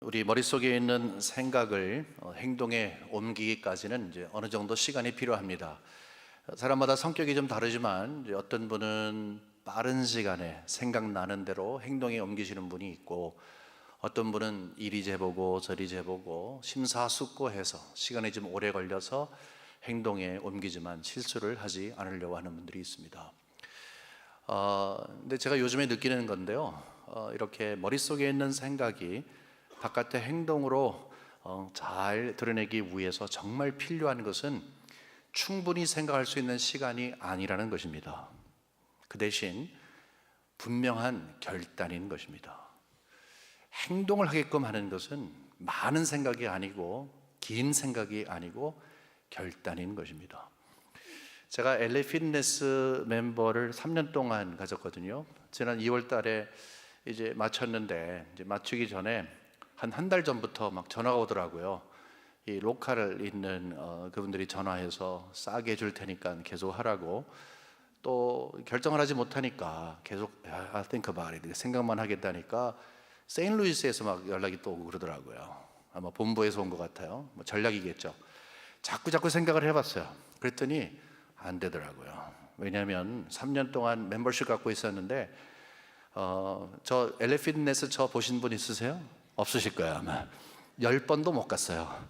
우리 머릿속에 있는 생각을 행동에 옮기기까지는 이제 어느 정도 시간이 필요합니다. 사람마다 성격이 좀 다르지만 이제 어떤 분은 빠른 시간에 생각나는 대로 행동에 옮기시는 분이 있고, 어떤 분은 이리 재보고 저리 재보고 심사숙고해서 시간이 좀 오래 걸려서 행동에 옮기지만 실수를 하지 않으려고 하는 분들이 있습니다. 근데 제가 요즘에 느끼는 건데요, 이렇게 머릿속에 있는 생각이 바깥의 행동으로 잘 드러내기 위해서 정말 필요한 것은 충분히 생각할 수 있는 시간이 아니라는 것입니다. 그 대신 분명한 결단인 것입니다. 행동을 하게끔 하는 것은 많은 생각이 아니고 긴 생각이 아니고 결단인 것입니다. 제가 LA 피트니스 멤버를 3년 동안 가졌거든요. 지난 2월 달에 이제 마쳤는데, 이제 마치기 전에 한 달 전부터 막 전화가 오더라고요. 이 로컬에 있는 그분들이 전화해서 싸게 해줄 테니까 계속 하라고. 또 결정을 하지 못하니까 계속 I think about it, 생각만 하겠다니까 세인트루이스에서 막 연락이 또 오고 그러더라고요. 아마 본부에서 온 것 같아요. 뭐 전략이겠죠. 자꾸 생각을 해봤어요. 그랬더니 안 되더라고요. 왜냐하면 3년 동안 멤버십 갖고 있었는데, 저 LA 피트니스 저 보신 분 있으세요? 없으실 거예요. 아마 10번도 못 갔어요.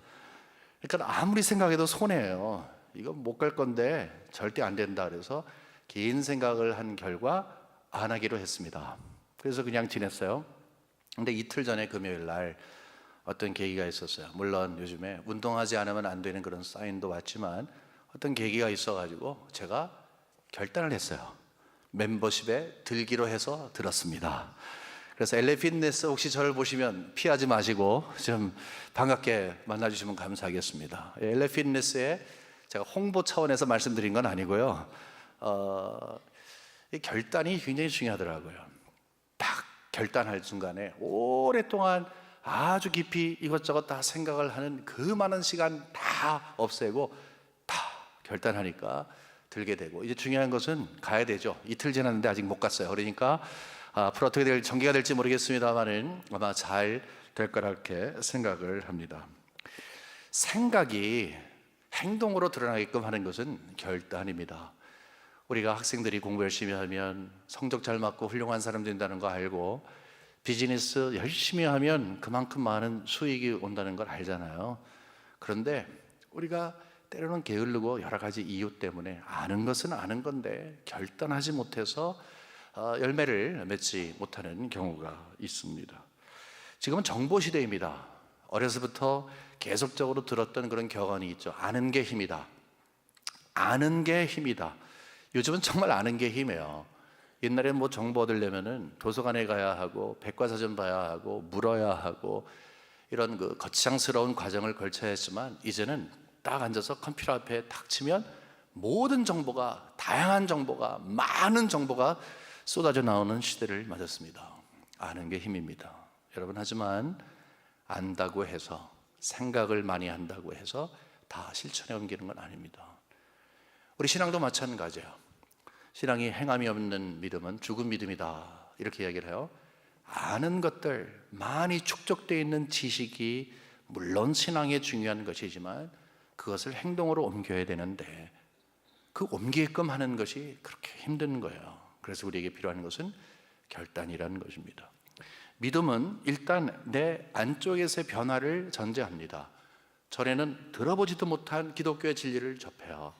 그러니까 아무리 생각해도 손해예요. 이거 못 갈 건데 절대 안 된다 그래서 긴 생각을 한 결과 안 하기로 했습니다. 그래서 그냥 지냈어요. 근데 이틀 전에 금요일 날 어떤 계기가 있었어요. 물론 요즘에 운동하지 않으면 안 되는 그런 사인도 왔지만 어떤 계기가 있어가지고 제가 결단을 했어요. 멤버십에 들기로 해서 들었습니다. 그래서 LA 피트니스 혹시 저를 보시면 피하지 마시고 좀 반갑게 만나주시면 감사하겠습니다. LA 피트니스에 제가 홍보 차원에서 말씀드린 건 아니고요. 이 결단이 굉장히 중요하더라고요. 딱 결단할 순간에 오랫동안 아주 깊이 이것저것 다 생각을 하는 그 많은 시간 다 없애고 다 결단하니까 들게 되고, 이제 중요한 것은 가야 되죠. 이틀 지났는데 아직 못 갔어요. 그러니까 앞으로 어떻게 전개가 될지 모르겠습니다만은 아마 잘 될 거라 이렇게 생각을 합니다. 생각이 행동으로 드러나게끔 하는 것은 결단입니다. 우리가 학생들이 공부 열심히 하면 성적 잘 맞고 훌륭한 사람 된다는 거 알고, 비즈니스 열심히 하면 그만큼 많은 수익이 온다는 걸 알잖아요. 그런데 우리가 때로는 게으르고 여러 가지 이유 때문에 아는 것은 아는 건데 결단하지 못해서 열매를 맺지 못하는 경우가 있습니다. 지금은 정보 시대입니다. 어려서부터 계속적으로 들었던 그런 격언이 있죠. 아는 게 힘이다. 아는 게 힘이다. 요즘은 정말 아는 게 힘이에요. 옛날에는 뭐 정보 얻으려면은 도서관에 가야 하고 백과사전 봐야 하고 물어야 하고 이런 그 거창스러운 과정을 거쳐야 했지만, 이제는 딱 앉아서 컴퓨터 앞에 탁 치면 모든 정보가, 다양한 정보가, 많은 정보가 쏟아져 나오는 시대를 맞았습니다. 아는 게 힘입니다. 여러분, 하지만 안다고 해서, 생각을 많이 한다고 해서 다 실천에 옮기는 건 아닙니다. 우리 신앙도 마찬가지예요. 신앙이 행함이 없는 믿음은 죽은 믿음이다 이렇게 이야기를 해요. 아는 것들, 많이 축적되어 있는 지식이 물론 신앙에 중요한 것이지만 그것을 행동으로 옮겨야 되는데 그 옮기게끔 하는 것이 그렇게 힘든 거예요. 그래서 우리에게 필요한 것은 결단이라는 것입니다. 믿음은 일단 내 안쪽에서의 변화를 전제합니다. 전에는 들어보지도 못한 기독교의 진리를 접해요.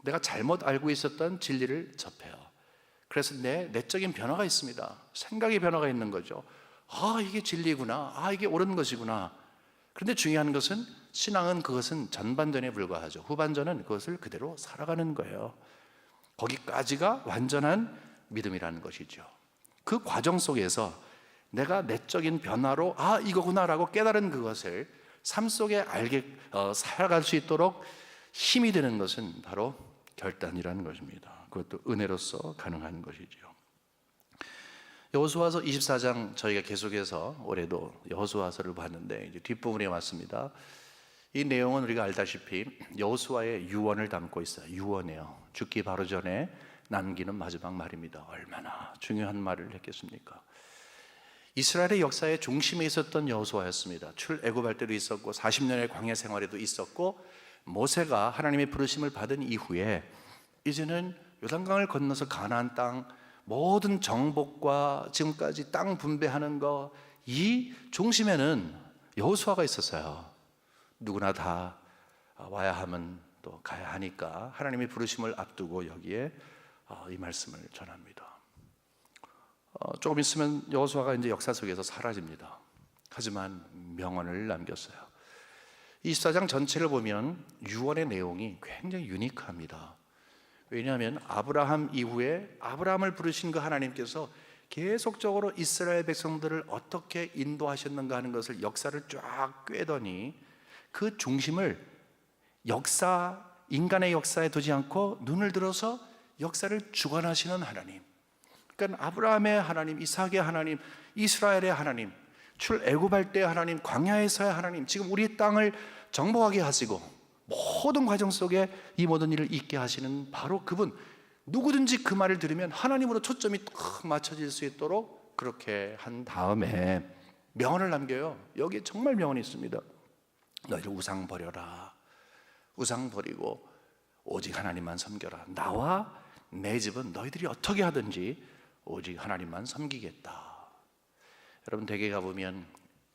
내가 잘못 알고 있었던 진리를 접해요. 그래서 내 내적인 변화가 있습니다. 생각의 변화가 있는 거죠. 아, 이게 진리구나. 아, 이게 옳은 것이구나. 그런데 중요한 것은, 신앙은 그것은 전반전에 불과하죠. 후반전은 그것을 그대로 살아가는 거예요. 거기까지가 완전한 믿음이라는 것이죠. 그 과정 속에서 내가 내적인 변화로 아, 이거구나라고 깨달은 그것을 삶 속에 살아갈 수 있도록 힘이 되는 것은 바로 결단이라는 것입니다. 그것도 은혜로서 가능한 것이죠. 여호수아서 24장 저희가 계속해서 올해도 여호수아서를 봤는데 이제 뒷부분에 왔습니다. 이 내용은 우리가 알다시피 여호수아의 유언을 담고 있어요. 유언이에요. 죽기 바로 전에 남기는 마지막 말입니다. 얼마나 중요한 말을 했겠습니까? 이스라엘의 역사의 중심에 있었던 여호수아였습니다. 출애굽할 때도 있었고 40년의 광야 생활에도 있었고, 모세가 하나님의 부르심을 받은 이후에 이제는 요단강을 건너서 가나안 땅 모든 정복과 지금까지 땅 분배하는 거, 이 중심에는 여호수아가 있었어요. 누구나 다 와야 하면 또 가야 하니까 하나님의 부르심을 앞두고 여기에 이 말씀을 전합니다. 조금 있으면 여호수아가 이제 역사 속에서 사라집니다. 하지만 명언을 남겼어요. 24장 전체를 보면 유언의 내용이 굉장히 유니크합니다. 왜냐하면 아브라함 이후에 아브라함을 부르신 그 하나님께서 계속적으로 이스라엘 백성들을 어떻게 인도하셨는가 하는 것을, 역사를 쫙 꿰더니 그 중심을 인간의 역사에 두지 않고 눈을 들어서 역사를 주관하시는 하나님. 그러니까 아브라함의 하나님, 이삭의 하나님, 이스라엘의 하나님, 출애굽할 때의 하나님, 광야에서의 하나님, 지금 우리 땅을 정복하게 하시고 모든 과정 속에 이 모든 일을 있게 하시는 바로 그분, 누구든지 그 말을 들으면 하나님으로 초점이 딱 맞춰질 수 있도록 그렇게 한 다음에 명언을 남겨요. 여기에 정말 명언이 있습니다. 너희들 우상 버려라. 우상 버리고 오직 하나님만 섬겨라. 나와 내 집은 너희들이 어떻게 하든지 오직 하나님만 섬기겠다. 여러분, 댁에 가보면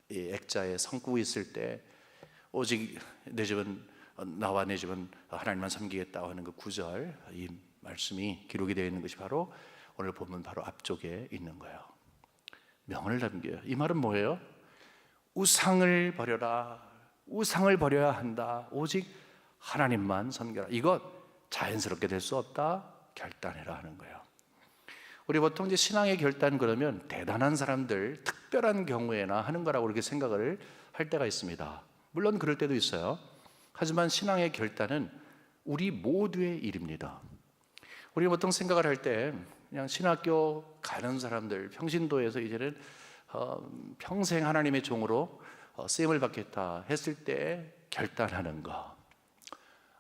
이 액자에 성구 있을 때 오직 내 집은, 나와 내 집은 하나님만 섬기겠다 하는 그 구절, 이 말씀이 기록이 되어 있는 것이 바로 오늘 보면 바로 앞쪽에 있는 거예요. 명언을 남겨요. 이 말은 뭐예요? 우상을 버려라. 우상을 버려야 한다. 오직 하나님만 섬겨라. 이것 자연스럽게 될 수 없다. 결단해라 하는 거예요. 우리 보통 이제 신앙의 결단 그러면 대단한 사람들, 특별한 경우에나 하는 거라고 이렇게 생각을 할 때가 있습니다. 물론 그럴 때도 있어요. 하지만 신앙의 결단은 우리 모두의 일입니다. 우리 보통 생각을 할 때 그냥 신학교 가는 사람들, 평신도에서 이제는 평생 하나님의 종으로 쓰임을 받겠다 했을 때 결단하는 거,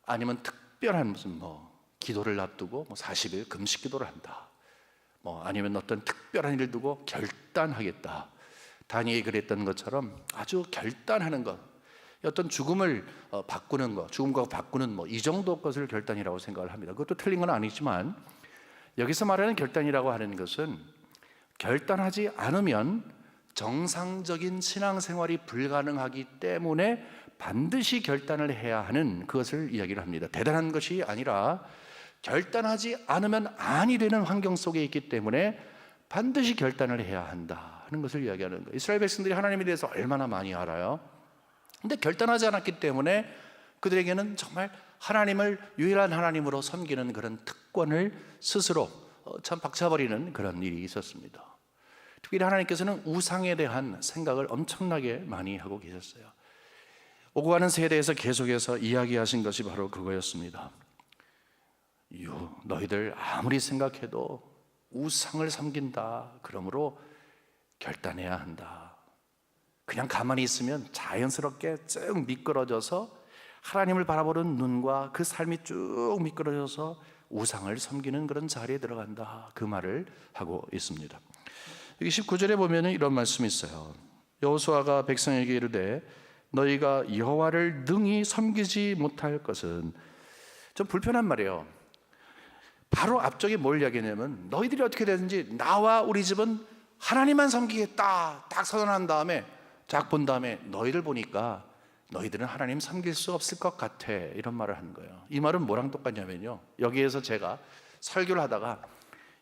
아니면 특별한 무슨 기도를 앞두고 40일 금식 기도를 한다, 아니면 어떤 특별한 일을 두고 결단하겠다. 다니엘이 그랬던 것처럼 아주 결단하는 것, 어떤 죽음을 바꾸는 것, 죽음과 바꾸는 이 정도 것을 결단이라고 생각을 합니다. 그것도 틀린 건 아니지만, 여기서 말하는 결단이라고 하는 것은 결단하지 않으면 정상적인 신앙생활이 불가능하기 때문에 반드시 결단을 해야 하는 그것을 이야기를 합니다. 대단한 것이 아니라 결단하지 않으면 아니 되는 환경 속에 있기 때문에 반드시 결단을 해야 한다 하는 것을 이야기하는 거예요. 이스라엘 백성들이 하나님에 대해서 얼마나 많이 알아요? 근데 결단하지 않았기 때문에 그들에게는 정말 하나님을 유일한 하나님으로 섬기는 그런 특권을 스스로 참 박차버리는 그런 일이 있었습니다. 특히 하나님께서는 우상에 대한 생각을 엄청나게 많이 하고 계셨어요. 오고 가는 세대에서 계속해서 이야기하신 것이 바로 그거였습니다. 너희들 아무리 생각해도 우상을 섬긴다. 그러므로 결단해야 한다. 그냥 가만히 있으면 자연스럽게 쭉 미끄러져서 하나님을 바라보는 눈과 그 삶이 쭉 미끄러져서 우상을 섬기는 그런 자리에 들어간다. 그 말을 하고 있습니다. 여기 19절에 보면 이런 말씀이 있어요. 여호수아가 백성에게 이르되 너희가 여호와를 능히 섬기지 못할 것은, 좀 불편한 말이에요. 바로 앞쪽에 뭘 이야기하냐면 너희들이 어떻게 되든지 나와 우리 집은 하나님만 섬기겠다 딱 선언한 다음에 쫙 본 다음에 너희들 보니까 너희들은 하나님 섬길 수 없을 것 같아, 이런 말을 하는 거예요. 이 말은 뭐랑 똑같냐면요, 여기에서 제가 설교를 하다가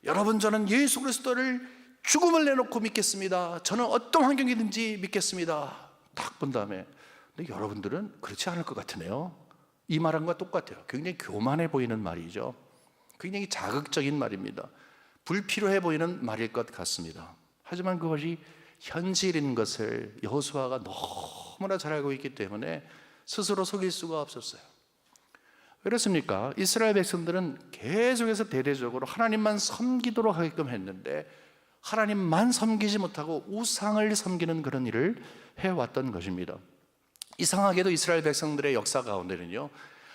여러분 저는 예수 그리스도를 죽음을 내놓고 믿겠습니다, 저는 어떤 환경이든지 믿겠습니다 딱 본 다음에 근데 여러분들은 그렇지 않을 것 같으네요. 이 말과 똑같아요. 굉장히 교만해 보이는 말이죠. 굉장히 자극적인 말입니다. 불필요해 보이는 말일 것 같습니다. 하지만 그것이 현실인 것을 여호수아가 너무나 잘 알고 있기 때문에 스스로 속일 수가 없었어요. 왜 그렇습니까? 이스라엘 백성들은 계속해서 대대적으로 하나님만 섬기도록 하게끔 했는데 하나님만 섬기지 못하고 우상을 섬기는 그런 일을 해왔던 것입니다. 이상하게도 이스라엘 백성들의 역사 가운데는요,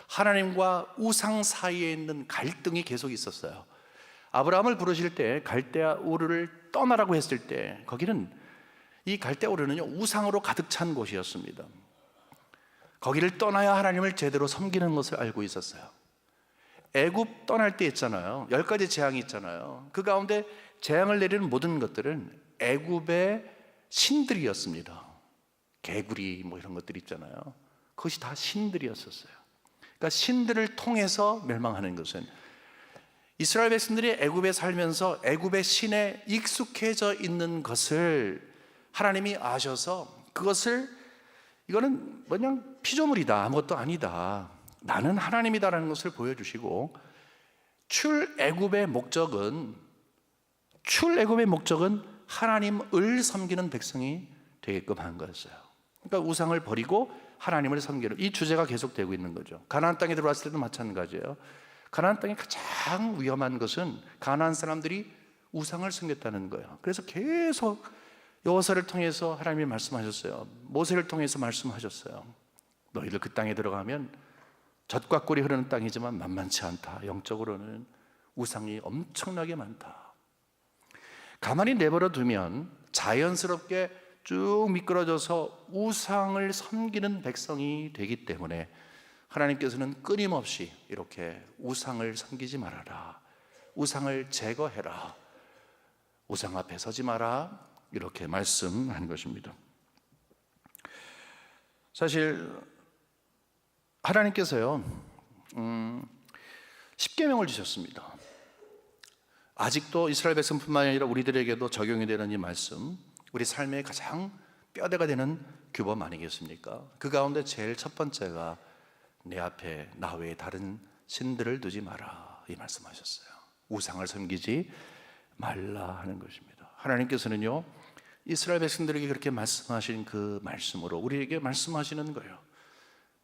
하나님과 우상 사이에 있는 갈등이 계속 있었어요. 아브라함을 부르실 때 갈대아 우르를 떠나라고 했을 때 거기는 이 갈대우르는요 우상으로 가득 찬 곳이었습니다. 거기를 떠나야 하나님을 제대로 섬기는 것을 알고 있었어요. 애굽 떠날 때 있잖아요. 10가지 재앙이 있잖아요. 그 가운데 재앙을 내리는 모든 것들은 애굽의 신들이었습니다. 개구리 뭐 이런 것들 있잖아요. 그것이 다 신들이었었어요. 그러니까 신들을 통해서 멸망하는 것은 이스라엘 백성들이 애굽에 살면서 애굽의 신에 익숙해져 있는 것을 하나님이 아셔서 그것을 이거는 그냥 피조물이다, 아무것도 아니다, 나는 하나님이다라는 것을 보여주시고 출애굽의 목적은 하나님을 섬기는 백성이 되게끔 한 거였어요. 그러니까 우상을 버리고 하나님을 섬기는 이 주제가 계속되고 있는 거죠. 가나안 땅에 들어왔을 때도 마찬가지예요. 가나안 땅의 가장 위험한 것은 가나안 사람들이 우상을 섬겼다는 거예요. 그래서 계속 여호수아를 통해서 하나님이 말씀하셨어요. 모세를 통해서 말씀하셨어요. 너희들 그 땅에 들어가면 젖과 꿀이 흐르는 땅이지만 만만치 않다. 영적으로는 우상이 엄청나게 많다. 가만히 내버려 두면 자연스럽게 쭉 미끄러져서 우상을 섬기는 백성이 되기 때문에 하나님께서는 끊임없이 이렇게 우상을 섬기지 말아라, 우상을 제거해라, 우상 앞에 서지 마라, 이렇게 말씀한 것입니다. 사실 하나님께서요 10계명을 주셨습니다. 아직도 이스라엘 백성뿐만 아니라 우리들에게도 적용이 되는 이 말씀, 우리 삶의 가장 뼈대가 되는 규범 아니겠습니까? 그 가운데 제일 첫 번째가 내 앞에 나 외에 다른 신들을 두지 마라, 이 말씀하셨어요. 우상을 섬기지 말라 하는 것입니다. 하나님께서는요 이스라엘 백성들에게 그렇게 말씀하신 그 말씀으로 우리에게 말씀하시는 거예요.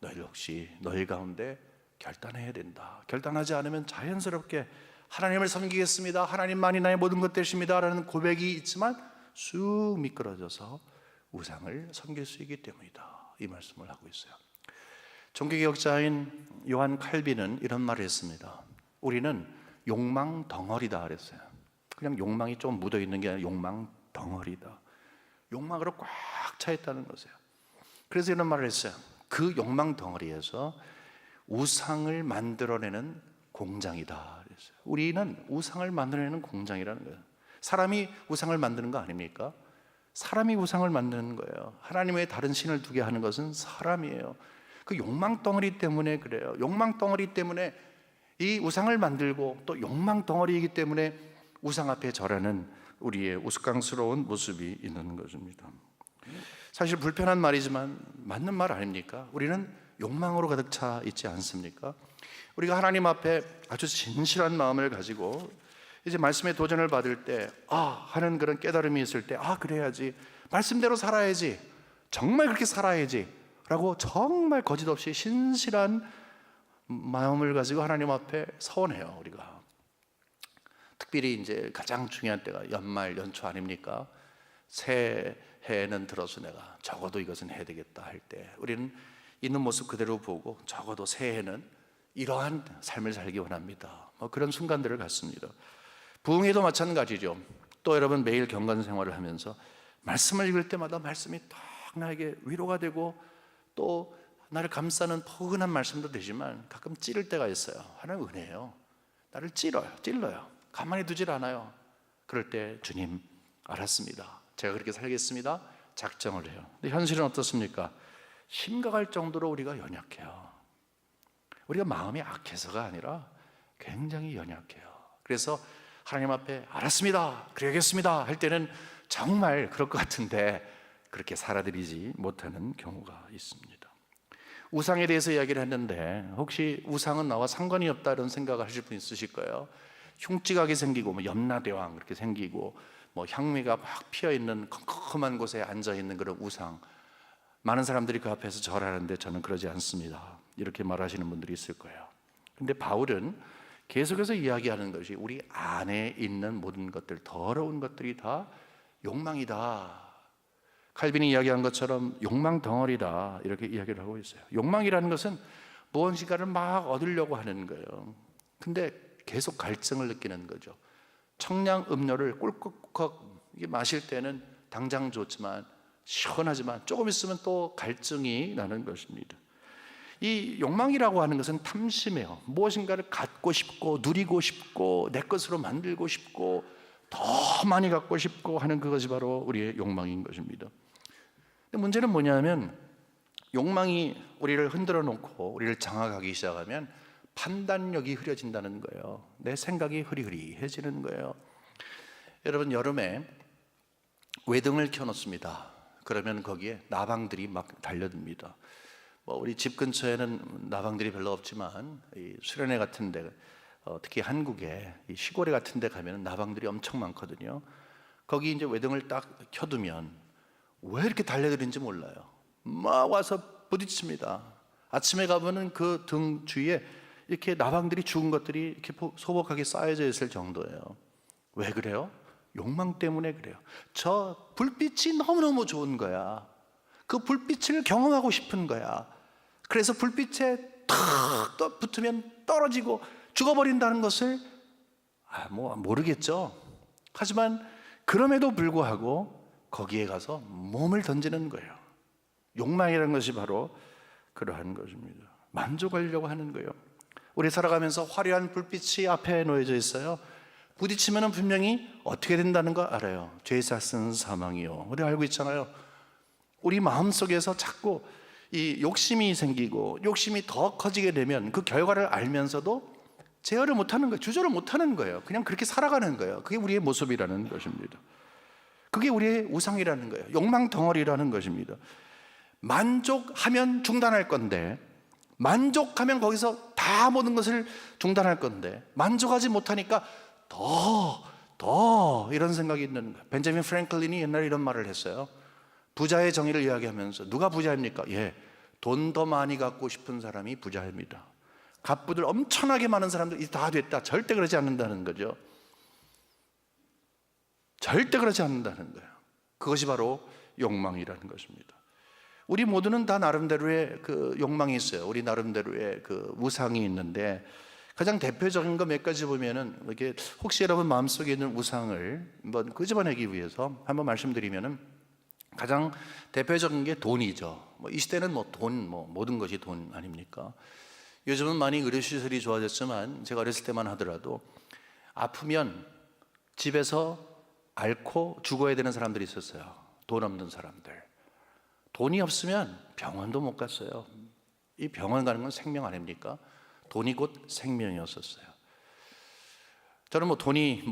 너희들 혹시 너희 가운데 결단해야 된다. 결단하지 않으면 자연스럽게 하나님을 섬기겠습니다, 하나님만이 나의 모든 것 되십니다 라는 고백이 있지만 쑥 미끄러져서 우상을 섬길 수 있기 때문이다, 이 말씀을 하고 있어요. 종교개혁자인 요한 칼빈은 이런 말을 했습니다. 우리는 욕망 덩어리다 그랬어요. 그냥 욕망이 좀 묻어있는 게 아니라 욕망 덩어리다, 욕망으로 꽉 차 있다는 것이에요. 그래서 이런 말을 했어요. 그 욕망 덩어리에서 우상을 만들어내는 공장이다 그랬어요. 우리는 우상을 만들어내는 공장이라는 거예요. 사람이 우상을 만드는 거 아닙니까? 사람이 우상을 만드는 거예요. 하나님 외에 다른 신을 두게 하는 것은 사람이에요. 그 욕망 덩어리 때문에 그래요. 욕망 덩어리 때문에 이 우상을 만들고 또 욕망 덩어리이기 때문에 우상 앞에 절하는 우리의 우스꽝스러운 모습이 있는 것입니다. 사실 불편한 말이지만 맞는 말 아닙니까? 우리는 욕망으로 가득 차 있지 않습니까? 우리가 하나님 앞에 아주 진실한 마음을 가지고 이제 말씀의 도전을 받을 때 하는 그런 깨달음이 있을 때 그래야지, 말씀대로 살아야지, 정말 그렇게 살아야지 라고 정말 거짓없이 신실한 마음을 가지고 하나님 앞에 서원해요. 우리가 특별히 이제 가장 중요한 때가 연말 연초 아닙니까? 새해는 들어서 내가 적어도 이것은 해야 되겠다 할 때 우리는 있는 모습 그대로 보고 적어도 새해는 이러한 삶을 살기 원합니다. 그런 순간들을 갖습니다. 부흥회도 마찬가지죠. 또 여러분 매일 경건 생활을 하면서 말씀을 읽을 때마다 말씀이 딱 나에게 위로가 되고 또 나를 감싸는 포근한 말씀도 되지만 가끔 찌를 때가 있어요. 하나님 은혜예요. 나를 찔러요. 가만히 두질 않아요. 그럴 때 주님 알았습니다, 제가 그렇게 살겠습니다, 작정을 해요. 근데 현실은 어떻습니까? 심각할 정도로 우리가 연약해요. 우리가 마음이 악해서가 아니라 굉장히 연약해요. 그래서 하나님 앞에 알았습니다, 그래야겠습니다 할 때는 정말 그럴 것 같은데 그렇게 살아들이지 못하는 경우가 있습니다. 우상에 대해서 이야기를 했는데 혹시 우상은 나와 상관이 없다 이런 생각을 하실 분 있으실 거예요. 흉측하게 생기고 염라대왕 그렇게 생기고 향미가 막 피어있는 컴컴한 곳에 앉아있는 그런 우상, 많은 사람들이 그 앞에서 절하는데 저는 그러지 않습니다, 이렇게 말하시는 분들이 있을 거예요. 근데 바울은 계속해서 이야기하는 것이 우리 안에 있는 모든 것들, 더러운 것들이 다 욕망이다. 칼빈이 이야기한 것처럼 욕망 덩어리다, 이렇게 이야기를 하고 있어요. 욕망이라는 것은 무언가를 막 얻으려고 하는 거예요. 근데 계속 갈증을 느끼는 거죠. 청량 음료를 꿀꺽 마실 때는 당장 좋지만 시원하지만 조금 있으면 또 갈증이 나는 것입니다. 이 욕망이라고 하는 것은 탐심이에요. 무엇인가를 갖고 싶고 누리고 싶고 내 것으로 만들고 싶고 더 많이 갖고 싶고 하는 그것이 바로 우리의 욕망인 것입니다. 근데 문제는 뭐냐면 욕망이 우리를 흔들어 놓고 우리를 장악하기 시작하면 판단력이 흐려진다는 거예요. 내 생각이 흐리흐리해지는 거예요. 여러분, 여름에 외등을 켜놓습니다. 그러면 거기에 나방들이 막 달려듭니다. 우리 집 근처에는 나방들이 별로 없지만 이 수련회 같은 데, 특히 한국에 이 시골에 같은 데 가면 나방들이 엄청 많거든요. 거기 이제 외등을 딱 켜두면 왜 이렇게 달려들는지 몰라요. 막 와서 부딪힙니다. 아침에 가보면 그 등 주위에 이렇게 나방들이 죽은 것들이 이렇게 소복하게 쌓여져 있을 정도예요. 왜 그래요? 욕망 때문에 그래요. 저 불빛이 너무너무 좋은 거야. 그 불빛을 경험하고 싶은 거야. 그래서 불빛에 탁 붙으면 떨어지고 죽어버린다는 것을 모르겠죠. 하지만 그럼에도 불구하고 거기에 가서 몸을 던지는 거예요. 욕망이라는 것이 바로 그러한 것입니다. 만족하려고 하는 거예요. 우리 살아가면서 화려한 불빛이 앞에 놓여져 있어요. 부딪히면 분명히 어떻게 된다는 거 알아요. 죄 삭은 사망이요. 우리 알고 있잖아요. 우리 마음속에서 자꾸 이 욕심이 생기고 욕심이 더 커지게 되면 그 결과를 알면서도 제어를 못하는 거예요. 주저를 못하는 거예요. 그냥 그렇게 살아가는 거예요. 그게 우리의 모습이라는 것입니다. 그게 우리의 우상이라는 거예요. 욕망 덩어리라는 것입니다. 만족하면 중단할 건데, 만족하면 거기서 다 모든 것을 중단할 건데, 만족하지 못하니까 더 이런 생각이 있는 거예요. 벤자민 프랭클린이 옛날에 이런 말을 했어요. 부자의 정의를 이야기하면서, 누가 부자입니까? 돈 더 많이 갖고 싶은 사람이 부자입니다. 갑부들 엄청나게 많은 사람들이 다 됐다. 절대 그러지 않는다는 거죠. 절대 그러지 않는다는 거예요. 그것이 바로 욕망이라는 것입니다. 우리 모두는 다 나름대로의 그 욕망이 있어요. 우리 나름대로의 그 우상이 있는데, 가장 대표적인 거 몇 가지 보면은, 이렇게 혹시 여러분 마음속에 있는 우상을 한번 끄집어내기 위해서 한번 말씀드리면은, 가장 대표적인 게 돈이죠. 이 시대는 돈, 모든 것이 돈 아닙니까? 요즘은 많이 의료시설이 좋아졌지만 제가 어렸을 때만 하더라도 아프면 집에서 앓고 죽어야 되는 사람들이 있었어요. 돈 없는 사람들. 돈이 없으면 병원도 못 갔어요. 이 병원 가는 건 생명 아닙니까? 돈이 곧 생명이었었어요. 저는 돈이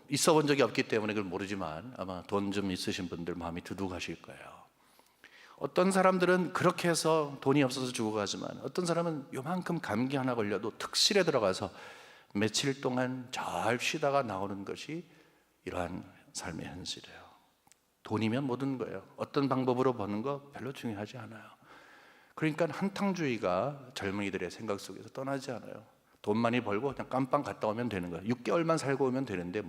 있어 본 적이 없기 때문에 그걸 모르지만 아마 돈 좀 있으신 분들 마음이 두둑하실 거예요. 어떤 사람들은 그렇게 해서 돈이 없어서 죽어가지만, 어떤 사람은 요만큼 감기 하나 걸려도 특실에 들어가서 며칠 동안 잘 쉬다가 나오는 것이 이러한 삶의 현실이에요. 돈이면 모든 거예요. 어떤 방법으로 버는 거 별로 중요하지 않아요. 그러니까 한탕주의가 젊은이들의 생각 속에서 떠나지 않아요. 돈 많이 벌고 그냥 깜빵 갔다 오면 되는 거예요. 6개월만 살고 오면 되는데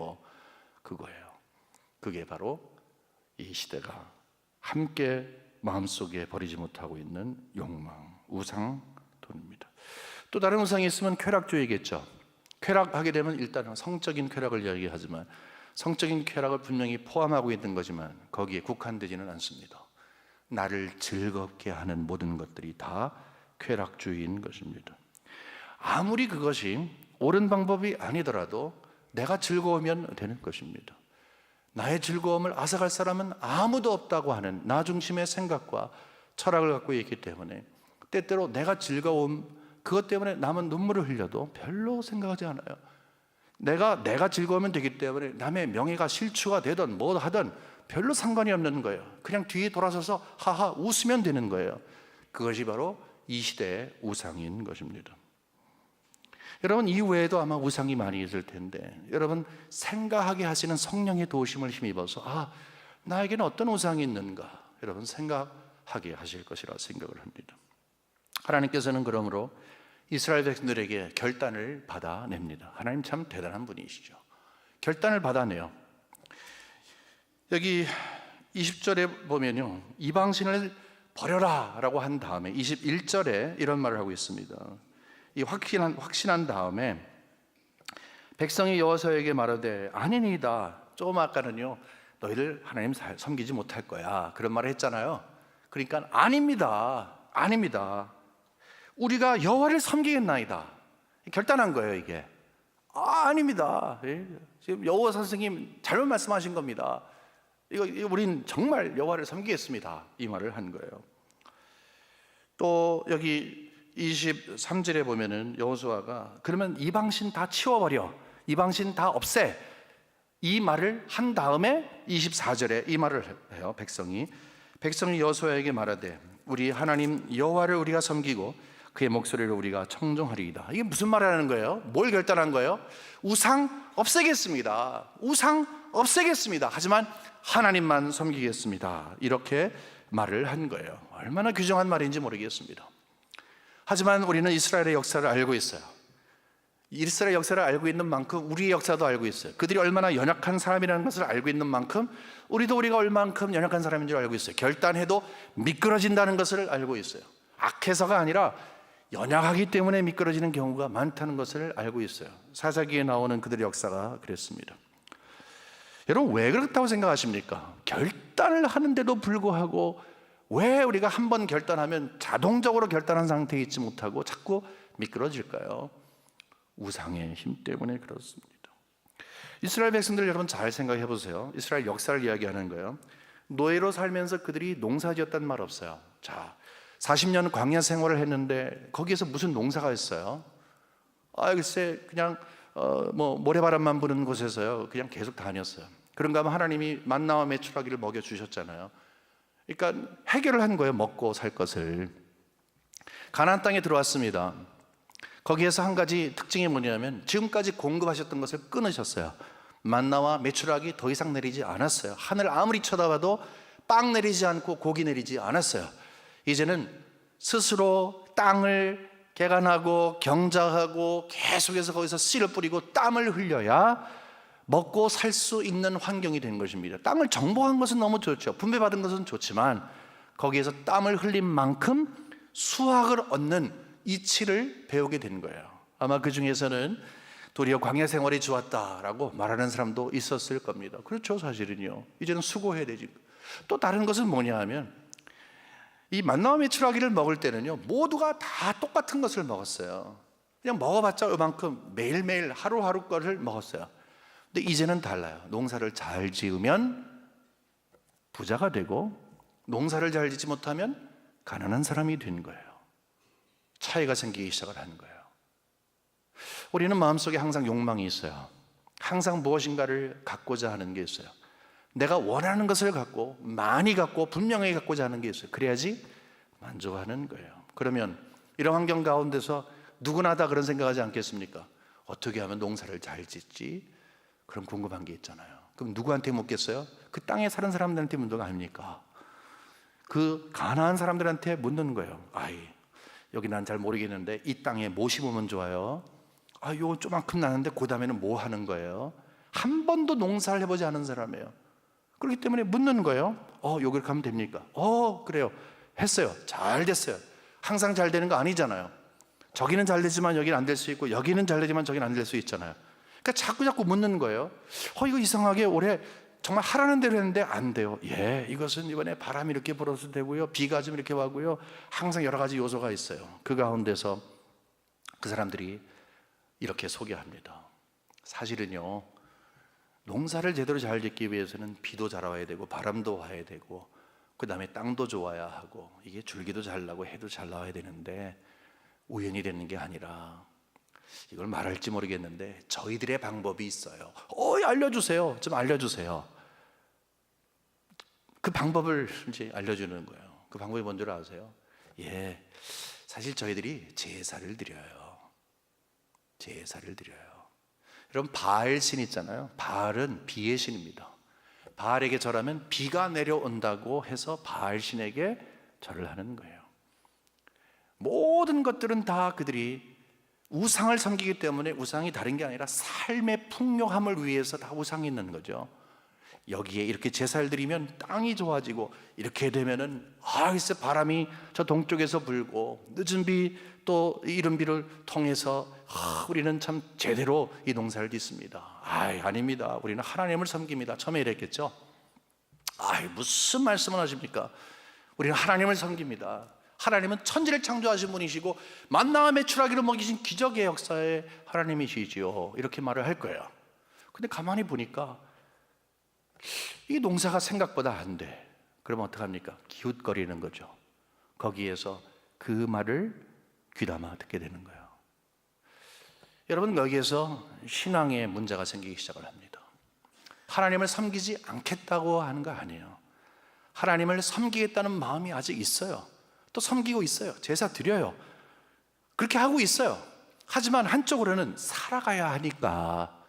그거예요. 그게 바로 이 시대가 함께 마음속에 버리지 못하고 있는 욕망, 우상, 돈입니다. 또 다른 우상이 있으면 쾌락주의겠죠. 쾌락하게 되면 일단은 성적인 쾌락을 이야기하지만, 성적인 쾌락을 분명히 포함하고 있는 거지만 거기에 국한되지는 않습니다. 나를 즐겁게 하는 모든 것들이 다 쾌락주의인 것입니다. 아무리 그것이 옳은 방법이 아니더라도 내가 즐거우면 되는 것입니다. 나의 즐거움을 앗아갈 사람은 아무도 없다고 하는 나 중심의 생각과 철학을 갖고 있기 때문에, 때때로 내가 즐거움, 그것 때문에 남은 눈물을 흘려도 별로 생각하지 않아요. 내가 즐거우면 되기 때문에 남의 명예가 실추가 되든 뭐 하든 별로 상관이 없는 거예요. 그냥 뒤에 돌아서서 하하 웃으면 되는 거예요. 그것이 바로 이 시대의 우상인 것입니다. 여러분, 이 외에도 아마 우상이 많이 있을 텐데, 여러분 생각하게 하시는 성령의 도우심을 힘입어서 나에게는 어떤 우상이 있는가, 여러분 생각하게 하실 것이라 생각을 합니다. 하나님께서는 그러므로 이스라엘 백성들에게 결단을 받아냅니다. 하나님 참 대단한 분이시죠. 결단을 받아내요. 여기 20절에 보면요, 이방신을 버려라 라고 한 다음에 21절에 이런 말을 하고 있습니다. 이 확신한 다음에 백성이 여호수아에게 말하되 아니니이다. 조금 아까는요, 너희들 하나님 섬기지 못할 거야. 그런 말을 했잖아요. 그러니까 아닙니다. 아닙니다. 우리가 여호와를 섬기겠나이다. 결단한 거예요, 이게. 아닙니다. 지금 여호와 선생님 잘못 말씀하신 겁니다. 이거 우린 정말 여호와를 섬기겠습니다. 이 말을 한 거예요. 또 여기 23절에 보면은 여호수아가 그러면 이방신 다 치워버려, 이방신 다 없애, 이 말을 한 다음에 24절에 이 말을 해요. 백성이 여호수아에게 말하되 우리 하나님 여호와를 우리가 섬기고 그의 목소리를 우리가 청종하리이다. 이게 무슨 말이라는 거예요? 뭘 결단한 거예요? 우상 없애겠습니다. 우상 없애겠습니다. 하지만 하나님만 섬기겠습니다. 이렇게 말을 한 거예요. 얼마나 규정한 말인지 모르겠습니다. 하지만 우리는 이스라엘의 역사를 알고 있어요. 이스라엘 역사를 알고 있는 만큼 우리의 역사도 알고 있어요. 그들이 얼마나 연약한 사람이라는 것을 알고 있는 만큼 우리가 얼만큼 연약한 사람인 줄 알고 있어요. 결단해도 미끄러진다는 것을 알고 있어요. 악해서가 아니라 연약하기 때문에 미끄러지는 경우가 많다는 것을 알고 있어요. 사사기에 나오는 그들의 역사가 그랬습니다. 여러분, 왜 그렇다고 생각하십니까? 결단을 하는데도 불구하고 왜 우리가 한번 결단하면 자동적으로 결단한 상태에 있지 못하고 자꾸 미끄러질까요? 우상의 힘 때문에 그렇습니다. 이스라엘 백성들 여러분 잘 생각해 보세요. 이스라엘 역사를 이야기하는 거예요. 노예로 살면서 그들이 농사지었다는 말 없어요. 자, 40년 광야 생활을 했는데 거기에서 무슨 농사가 있어요? 글쎄 그냥 모래바람만 부는 곳에서요 그냥 계속 다녔어요. 그런가 하면 하나님이 만나와 메추라기를 먹여주셨잖아요. 그러니까 해결을 한 거예요. 먹고 살 것을. 가나안 땅에 들어왔습니다. 거기에서 한 가지 특징이 뭐냐면 지금까지 공급하셨던 것을 끊으셨어요. 만나와 메추라기 더 이상 내리지 않았어요. 하늘 아무리 쳐다봐도 빵 내리지 않고 고기 내리지 않았어요. 이제는 스스로 땅을 개간하고 경작하고 계속해서 거기서 씨를 뿌리고 땀을 흘려야 먹고 살 수 있는 환경이 된 것입니다. 땅을 정복한 것은 너무 좋죠. 분배받은 것은 좋지만 거기에서 땀을 흘린 만큼 수확을 얻는 이치를 배우게 된 거예요. 아마 그 중에서는 도리어 광야 생활이 좋았다라고 말하는 사람도 있었을 겁니다. 그렇죠, 사실은요. 이제는 수고해야 되지. 또 다른 것은 뭐냐 하면 이 만나와 메추라기를 먹을 때는요 모두가 다 똑같은 것을 먹었어요. 그냥 먹어봤자 이만큼 매일매일 하루하루 거를 먹었어요. 근데 이제는 달라요. 농사를 잘 지으면 부자가 되고 농사를 잘 짓지 못하면 가난한 사람이 된 거예요. 차이가 생기기 시작을 하는 거예요. 우리는 마음속에 항상 욕망이 있어요. 항상 무엇인가를 갖고자 하는 게 있어요. 내가 원하는 것을 갖고 많이 갖고 분명하게 갖고자 하는 게 있어요. 그래야지 만족하는 거예요. 그러면 이런 환경 가운데서 누구나 다 그런 생각하지 않겠습니까? 어떻게 하면 농사를 잘 짓지? 그런 궁금한 게 있잖아요. 그럼 누구한테 묻겠어요? 그 땅에 사는 사람들한테 묻는 거 아닙니까? 그 가난한 사람들한테 묻는 거예요. 여기 난 잘 모르겠는데 이 땅에 뭐 심으면 좋아요? 요거 조만큼 나는데 그 다음에는 뭐 하는 거예요? 한 번도 농사를 해보지 않은 사람이에요. 그렇기 때문에 묻는 거예요. 요걸 가면 됩니까? 그래요. 했어요. 잘 됐어요. 항상 잘 되는 거 아니잖아요. 저기는 잘 되지만 여기는 안 될 수 있고 여기는 잘 되지만 저기는 안 될 수 있잖아요. 그러니까 자꾸 묻는 거예요. 이거 이상하게 올해 정말 하라는 대로 했는데 안 돼요. 이것은 이번에 바람이 이렇게 불어서 되고요. 비가 좀 이렇게 와고요. 항상 여러 가지 요소가 있어요. 그 가운데서 그 사람들이 이렇게 소개합니다. 사실은요. 농사를 제대로 잘 짓기 위해서는 비도 잘 와야 되고 바람도 와야 되고 그 다음에 땅도 좋아야 하고 이게 줄기도 잘 나고 해도 잘 나와야 되는데 우연히 되는 게 아니라 이걸 말할지 모르겠는데 저희들의 방법이 있어요. 알려주세요. 좀 알려주세요. 그 방법을 이제 알려주는 거예요. 그 방법이 뭔 줄 아세요? 사실 저희들이 제사를 드려요. 제사를 드려요. 여러분 바알 신 있잖아요. 바알은 비의 신입니다. 바알에게 절하면 비가 내려온다고 해서 바알 신에게 절을 하는 거예요. 모든 것들은 다 그들이 우상을 섬기기 때문에 우상이 다른 게 아니라 삶의 풍요함을 위해서 다 우상이 있는 거죠. 여기에 이렇게 제사를 드리면 땅이 좋아지고 이렇게 되면은 글쎄 바람이 저 동쪽에서 불고 늦은 비 또 이른 비를 통해서 우리는 참 제대로 이 농사를 짓습니다. 아닙니다. 우리는 하나님을 섬깁니다. 처음에 이랬겠죠. 무슨 말씀을 하십니까? 우리는 하나님을 섬깁니다. 하나님은 천지를 창조하신 분이시고 만나와 메추라기를 먹이신 기적의 역사의 하나님이시지요. 이렇게 말을 할 거예요. 근데 가만히 보니까 이 농사가 생각보다 안 돼. 그러면 어떡합니까? 기웃거리는 거죠. 거기에서 그 말을 귀담아 듣게 되는 거예요. 여러분, 여기에서 신앙의 문제가 생기기 시작을 합니다. 하나님을 섬기지 않겠다고 하는 거 아니에요. 하나님을 섬기겠다는 마음이 아직 있어요. 또 섬기고 있어요. 제사 드려요. 그렇게 하고 있어요. 하지만 한쪽으로는 살아가야 하니까,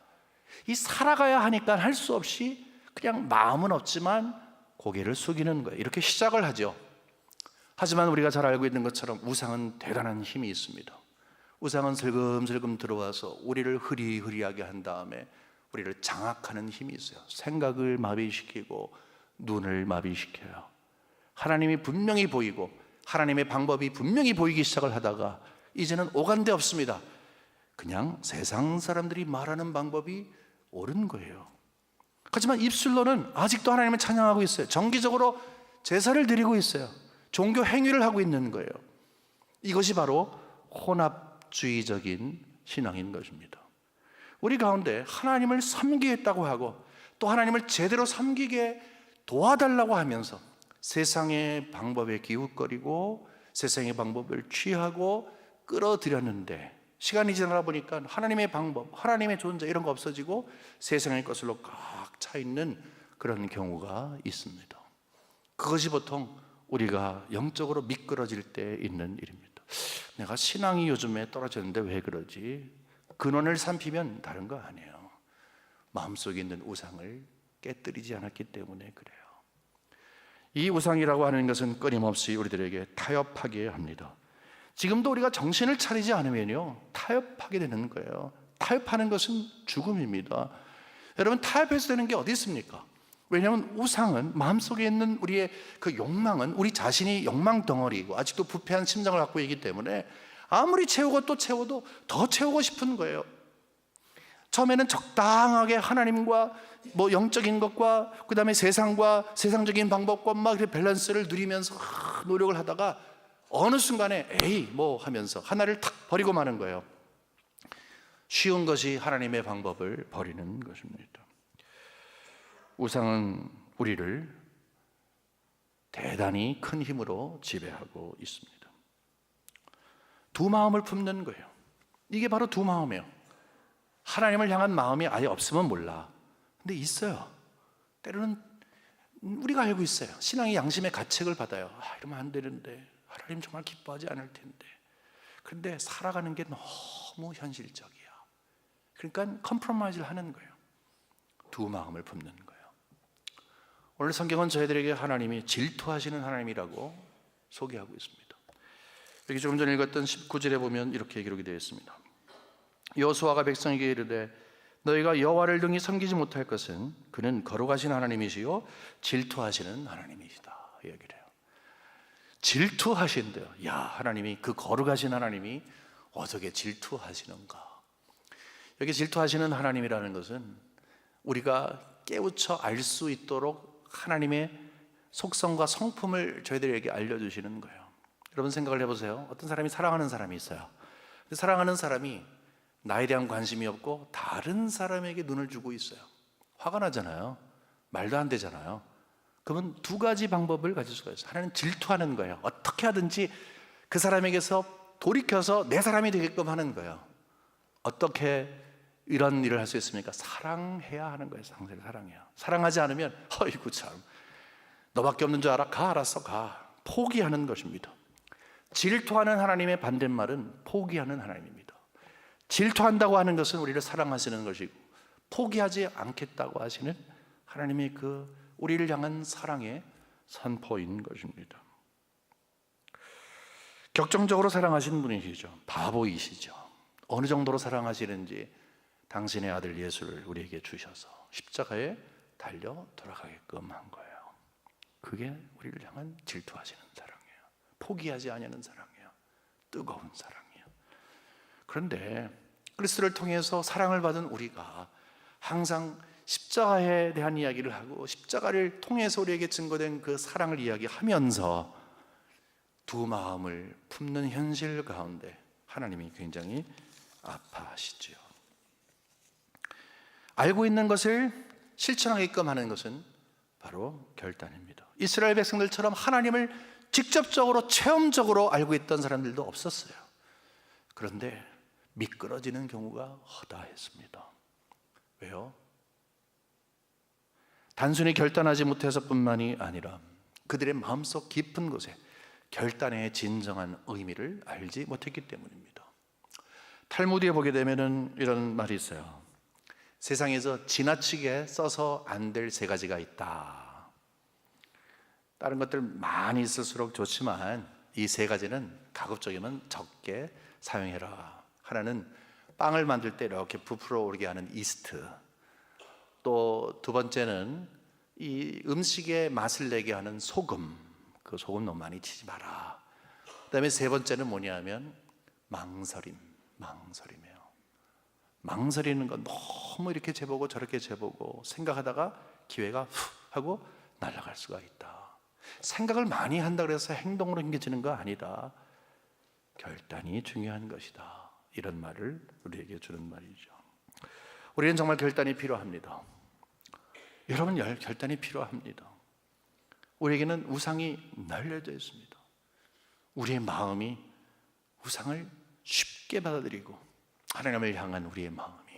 이 살아가야 하니까 할 수 없이 그냥 마음은 없지만 고개를 숙이는 거예요. 이렇게 시작을 하죠. 하지만 우리가 잘 알고 있는 것처럼 우상은 대단한 힘이 있습니다. 우상은 슬금슬금 들어와서 우리를 흐리흐리하게 한 다음에 우리를 장악하는 힘이 있어요. 생각을 마비시키고 눈을 마비시켜요. 하나님이 분명히 보이고 하나님의 방법이 분명히 보이기 시작을 하다가 이제는 오간데 없습니다. 그냥 세상 사람들이 말하는 방법이 옳은 거예요. 하지만 입술로는 아직도 하나님을 찬양하고 있어요. 정기적으로 제사를 드리고 있어요. 종교 행위를 하고 있는 거예요. 이것이 바로 혼합주의적인 신앙인 것입니다. 우리 가운데 하나님을 섬기겠다고 하고 또 하나님을 제대로 섬기게 도와달라고 하면서 세상의 방법에 기웃거리고 세상의 방법을 취하고 끌어들였는데 시간이 지나다 보니까 하나님의 방법, 하나님의 존재 이런 거 없어지고 세상의 것으로 꽉 차 있는 그런 경우가 있습니다. 그것이 보통 우리가 영적으로 미끄러질 때 있는 일입니다. 내가 신앙이 요즘에 떨어졌는데 왜 그러지? 근원을 살피면 다른 거 아니에요. 마음속에 있는 우상을 깨뜨리지 않았기 때문에 그래요. 이 우상이라고 하는 것은 끊임없이 우리들에게 타협하게 합니다. 지금도 우리가 정신을 차리지 않으면요 타협하게 되는 거예요. 타협하는 것은 죽음입니다. 여러분, 타협해서 되는 게 어디 있습니까? 왜냐하면 우상은 마음속에 있는 우리의 그 욕망은 우리 자신이 욕망 덩어리이고 아직도 부패한 심장을 갖고 있기 때문에 아무리 채우고 또 채워도 더 채우고 싶은 거예요. 처음에는 적당하게 하나님과 뭐 영적인 것과 그 다음에 세상과 세상적인 방법과 막 이렇게 밸런스를 누리면서 노력을 하다가 어느 순간에 에이 뭐 하면서 하나를 탁 버리고 마는 거예요. 쉬운 것이 하나님의 방법을 버리는 것입니다. 우상은 우리를 대단히 큰 힘으로 지배하고 있습니다. 두 마음을 품는 거예요. 이게 바로 두 마음이에요. 하나님을 향한 마음이 아예 없으면 몰라. 근데 있어요. 때로는 우리가 알고 있어요. 신앙이 양심의 가책을 받아요. 이러면 안 되는데 하나님 정말 기뻐하지 않을 텐데. 그런데 살아가는 게 너무 현실적이야. 그러니까 컴프로마이즈를 하는 거예요. 두 마음을 품는 거예요. 오늘 성경은 저희들에게 하나님이 질투하시는 하나님이라고 소개하고 있습니다. 여기 조금 전에 읽었던 19절에 보면 이렇게 기록이 되어 있습니다. 여호수아가 백성에게 이르되 너희가 여호와를 능히 섬기지 못할 것은 그는 거룩하신 하나님이시요 질투하시는 하나님이시다. 얘기를 해요. 질투하신대요. 야, 하나님이 그 거룩하신 하나님이 어떻게 질투하시는가? 여기 질투하시는 하나님이라는 것은 우리가 깨우쳐 알 수 있도록 하나님의 속성과 성품을 저희들에게 알려주시는 거예요. 여러분 생각을 해보세요. 어떤 사람이 사랑하는 사람이 있어요. 사랑하는 사람이 나에 대한 관심이 없고 다른 사람에게 눈을 주고 있어요. 화가 나잖아요. 말도 안 되잖아요. 그러면 두 가지 방법을 가질 수가 있어요. 하나는 질투하는 거예요. 어떻게 하든지 그 사람에게서 돌이켜서 내 사람이 되게끔 하는 거예요. 어떻게 이런 일을 할 수 있습니까? 사랑해야 하는 거예요. 상대를 사랑해요. 사랑하지 않으면 어이구 참 너밖에 없는 줄 알아? 가, 알았어, 가. 포기하는 것입니다. 질투하는 하나님의 반대말은 포기하는 하나님입니다. 질투한다고 하는 것은 우리를 사랑하시는 것이고 포기하지 않겠다고 하시는 하나님의 그 우리를 향한 사랑의 선포인 것입니다. 격정적으로 사랑하시는 분이시죠. 바보이시죠. 어느 정도로 사랑하시는지 당신의 아들 예수를 우리에게 주셔서 십자가에 달려 돌아가게끔 한 거예요. 그게 우리를 향한 질투하시는 사랑이에요. 포기하지 않는 사랑이에요. 뜨거운 사랑이에요. 그런데 그리스도를 통해서 사랑을 받은 우리가 항상 십자가에 대한 이야기를 하고 십자가를 통해서 우리에게 증거된 그 사랑을 이야기하면서 두 마음을 품는 현실 가운데 하나님이 굉장히 아파하시지요. 알고 있는 것을 실천하게끔 하는 것은 바로 결단입니다. 이스라엘 백성들처럼 하나님을 직접적으로 체험적으로 알고 있던 사람들도 없었어요. 그런데 미끄러지는 경우가 허다했습니다. 왜요? 단순히 결단하지 못해서뿐만이 아니라 그들의 마음속 깊은 곳에 결단의 진정한 의미를 알지 못했기 때문입니다. 탈무드에 보게 되면은 이런 말이 있어요. 세상에서 지나치게 써서 안 될 세 가지가 있다. 다른 것들 많이 있을수록 좋지만 이 세 가지는 가급적이면 적게 사용해라. 하나는 빵을 만들 때 이렇게 부풀어 오르게 하는 이스트, 또 두 번째는 이 음식의 맛을 내게 하는 소금, 그 소금 너무 많이 치지 마라. 그 다음에 세 번째는 뭐냐면 망설임이에요. 망설이는 건 너무 이렇게 재보고 저렇게 재보고 생각하다가 기회가 훅 하고 날아갈 수가 있다. 생각을 많이 한다 그래서 행동으로 옮겨지는 거 아니다. 결단이 중요한 것이다. 이런 말을 우리에게 주는 말이죠. 우리는 정말 결단이 필요합니다. 여러분, 결단이 필요합니다. 우리에게는 우상이 널려져 있습니다. 우리의 마음이 우상을 쉽게 받아들이고 하나님을 향한 우리의 마음이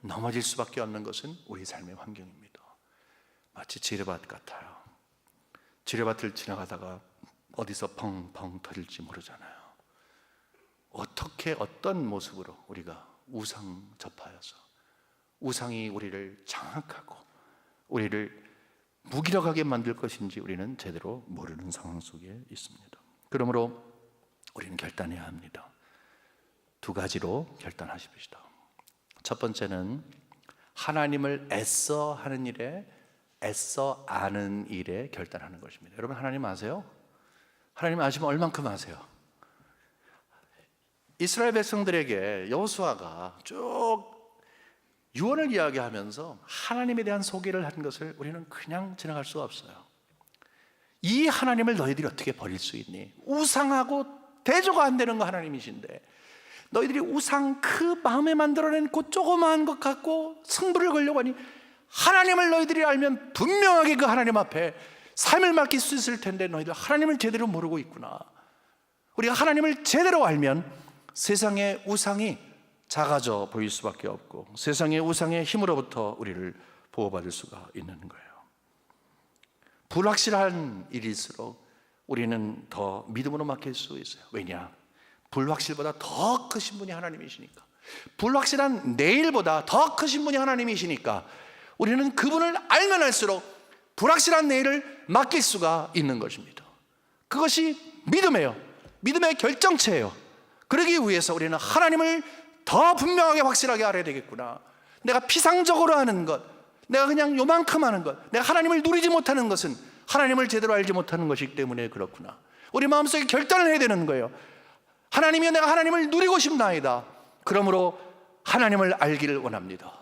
넘어질 수밖에 없는 것은 우리 삶의 환경입니다. 마치 지뢰밭 같아요. 지뢰밭을 지나가다가 어디서 펑펑 터질지 모르잖아요. 어떻게 어떤 모습으로 우리가 우상 접하여서 우상이 우리를 장악하고 우리를 무기력하게 만들 것인지 우리는 제대로 모르는 상황 속에 있습니다. 그러므로 우리는 결단해야 합니다. 두 가지로 결단하십시다. 첫 번째는 하나님을 애써 하는 일에, 애써 아는 일에 결단하는 것입니다. 여러분, 하나님 아세요? 하나님 아시면 얼만큼 아세요? 이스라엘 백성들에게 여호수아가 쭉 유언을 이야기하면서 하나님에 대한 소개를 한 것을 우리는 그냥 지나갈 수가 없어요. 이 하나님을 너희들이 어떻게 버릴 수 있니? 우상하고 대조가 안 되는 거 하나님이신데 너희들이 우상 그 마음에 만들어낸 그 조그마한 것 갖고 승부를 걸려고 하니 하나님을 너희들이 알면 분명하게 그 하나님 앞에 삶을 맡길 수 있을 텐데 너희들 하나님을 제대로 모르고 있구나. 우리가 하나님을 제대로 알면 세상의 우상이 작아져 보일 수밖에 없고 세상의 우상의 힘으로부터 우리를 보호받을 수가 있는 거예요. 불확실한 일일수록 우리는 더 믿음으로 맡길 수 있어요. 왜냐? 불확실보다 더 크신 분이 하나님이시니까, 불확실한 내일보다 더 크신 분이 하나님이시니까 우리는 그분을 알면 알수록 불확실한 내일을 맡길 수가 있는 것입니다. 그것이 믿음이에요. 믿음의 결정체예요. 그러기 위해서 우리는 하나님을 더 분명하게 확실하게 알아야 되겠구나. 내가 피상적으로 하는 것, 내가 그냥 요만큼 하는 것, 내가 하나님을 누리지 못하는 것은 하나님을 제대로 알지 못하는 것이기 때문에 그렇구나. 우리 마음속에 결단을 해야 되는 거예요. 하나님이여, 내가 하나님을 누리고 싶나이다. 그러므로 하나님을 알기를 원합니다.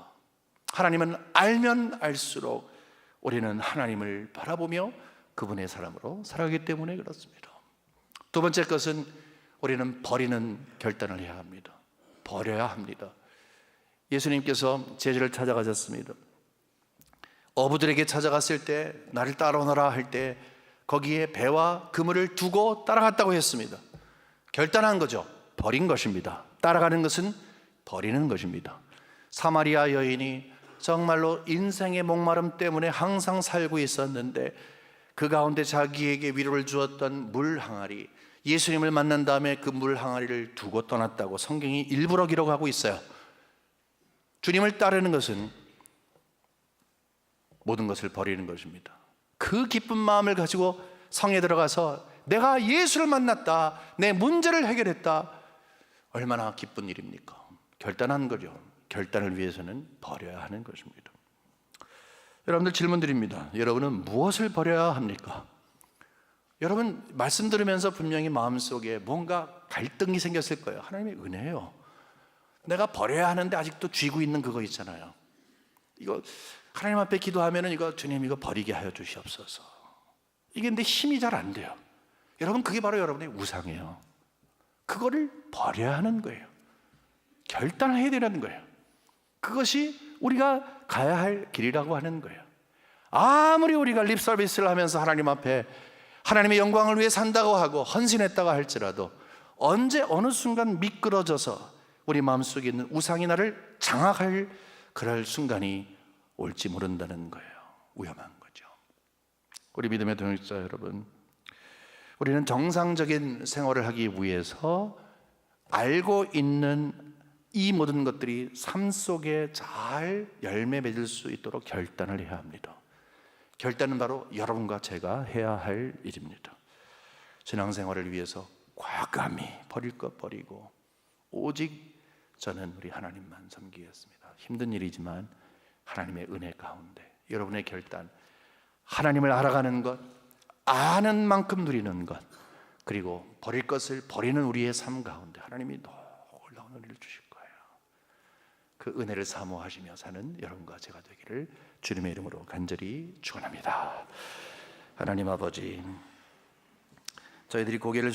하나님은 알면 알수록 우리는 하나님을 바라보며 그분의 사람으로 살아가기 때문에 그렇습니다. 두 번째 것은 우리는 버리는 결단을 해야 합니다. 버려야 합니다. 예수님께서 제자를 찾아가셨습니다. 어부들에게 찾아갔을 때 나를 따라오너라 할 때 거기에 배와 그물을 두고 따라갔다고 했습니다. 결단한 거죠. 버린 것입니다. 따라가는 것은 버리는 것입니다. 사마리아 여인이 정말로 인생의 목마름 때문에 항상 살고 있었는데 그 가운데 자기에게 위로를 주었던 물 항아리, 예수님을 만난 다음에 그 물 항아리를 두고 떠났다고 성경이 일부러 기록하고 있어요. 주님을 따르는 것은 모든 것을 버리는 것입니다. 그 기쁜 마음을 가지고 성에 들어가서 내가 예수를 만났다, 내 문제를 해결했다, 얼마나 기쁜 일입니까? 결단한 거죠. 결단을 위해서는 버려야 하는 것입니다. 여러분들 질문 드립니다. 여러분은 무엇을 버려야 합니까? 여러분 말씀 들으면서 분명히 마음속에 뭔가 갈등이 생겼을 거예요. 하나님의 은혜예요. 내가 버려야 하는데 아직도 쥐고 있는 그거 있잖아요. 이거 하나님 앞에 기도하면은 이거 주님 이거 버리게 하여 주시옵소서. 이게 근데 힘이 잘 안 돼요. 여러분 그게 바로 여러분의 우상이에요. 그거를 버려야 하는 거예요. 결단을 해야 되는 거예요. 그것이 우리가 가야 할 길이라고 하는 거예요. 아무리 우리가 립 서비스를 하면서 하나님 앞에 하나님의 영광을 위해 산다고 하고 헌신했다고 할지라도 언제 어느 순간 미끄러져서 우리 마음속에 있는 우상이 나를 장악할 그럴 순간이 올지 모른다는 거예요. 위험한 거죠. 우리 믿음의 동역자 여러분, 우리는 정상적인 생활을 하기 위해서 알고 있는 이 모든 것들이 삶 속에 잘 열매 맺을 수 있도록 결단을 해야 합니다. 결단은 바로 여러분과 제가 해야 할 일입니다. 신앙생활을 위해서 과감히 버릴 것 버리고 오직 저는 우리 하나님만 섬기겠습니다. 힘든 일이지만 하나님의 은혜 가운데 여러분의 결단, 하나님을 알아가는 것, 아는 만큼 누리는 것, 그리고 버릴 것을 버리는 우리의 삶 가운데 하나님이 놀라운 은혜를 주실 거예요. 그 은혜를 사모하시며 사는 여러분과 제가 되기를 주님의 이름으로 간절히 축원합니다. 하나님 아버지, 저희들이 고개를